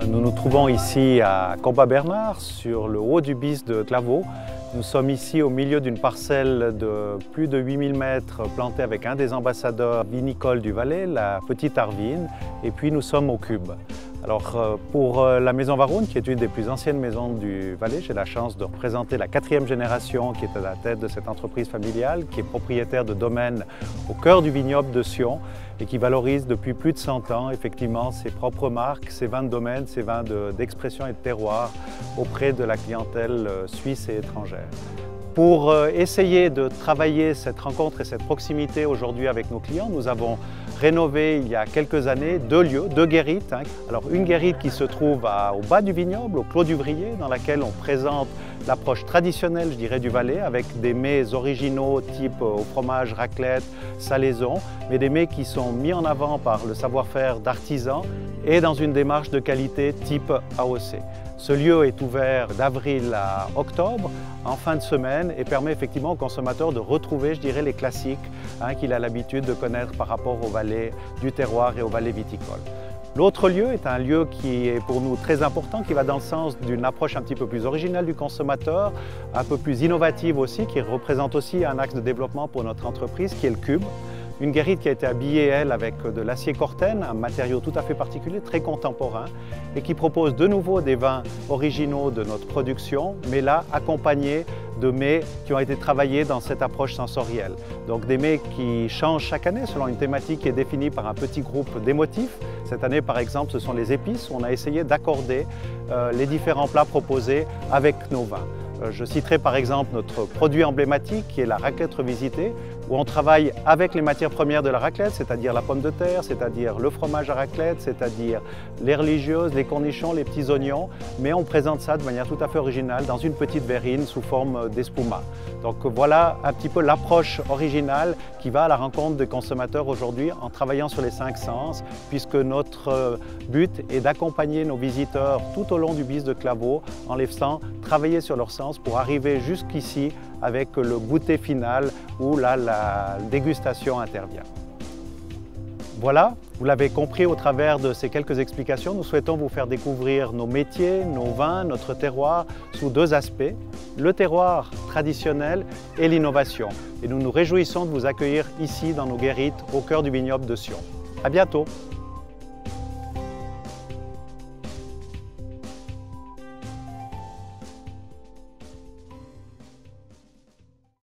Nous nous trouvons ici à Combat-Bernard, sur le haut du bis de Claveau. Nous sommes ici au milieu d'une parcelle de plus de 8000 mètres plantée avec un des ambassadeurs vinicoles du Valais, la Petite Arvine, et puis nous sommes au Cube. Alors pour la Maison Varroune, qui est une des plus anciennes maisons du Valais, j'ai la chance de représenter la 4e génération qui est à la tête de cette entreprise familiale, qui est propriétaire de domaines au cœur du vignoble de Sion et qui valorise depuis plus de 100 ans effectivement ses propres marques, ses vins de domaine, ses vins d'expression et de terroir auprès de la clientèle suisse et étrangère. Pour essayer de travailler cette rencontre et cette proximité aujourd'hui avec nos clients, nous avons rénové il y a quelques années 2 lieux, 2 guérites. Alors une guérite qui se trouve au bas du vignoble, au Clos du Vrier, dans laquelle on présente l'approche traditionnelle, je dirais, du Valais, avec des mets originaux type au fromage, raclette, salaison, mais des mets qui sont mis en avant par le savoir-faire d'artisans et dans une démarche de qualité type AOC. Ce lieu est ouvert d'avril à octobre, en fin de semaine, et permet effectivement au consommateur de retrouver, je dirais, les classiques qu'il a l'habitude de connaître par rapport au Valais du terroir et au Valais viticole. L'autre lieu est un lieu qui est pour nous très important, qui va dans le sens d'une approche un petit peu plus originale du consommateur, un peu plus innovative aussi, qui représente aussi un axe de développement pour notre entreprise, qui est le Cube. Une guérite qui a été habillée, elle, avec de l'acier Corten, un matériau tout à fait particulier, très contemporain, et qui propose de nouveau des vins originaux de notre production, mais là accompagnés de mets qui ont été travaillés dans cette approche sensorielle. Donc des mets qui changent chaque année selon une thématique qui est définie par un petit groupe d'émotifs. Cette année, par exemple, ce sont les épices. On a essayé d'accorder les différents plats proposés avec nos vins. Je citerai par exemple notre produit emblématique qui est la raclette revisitée, où on travaille avec les matières premières de la raclette, c'est-à-dire la pomme de terre, c'est-à-dire le fromage à raclette, c'est-à-dire les religieuses, les cornichons, les petits oignons, mais on présente ça de manière tout à fait originale dans une petite verrine sous forme d'espuma. Donc voilà un petit peu l'approche originale qui va à la rencontre des consommateurs aujourd'hui en travaillant sur les 5 sens, puisque notre but est d'accompagner nos visiteurs tout au long du bis de Claveau en les faisant travailler sur leurs sens pour arriver jusqu'ici avec le goûter final où là la dégustation intervient. Voilà, vous l'avez compris au travers de ces quelques explications, nous souhaitons vous faire découvrir nos métiers, nos vins, notre terroir sous 2 aspects, le terroir traditionnel et l'innovation. Et nous nous réjouissons de vous accueillir ici dans nos guérites au cœur du vignoble de Sion. À bientôt!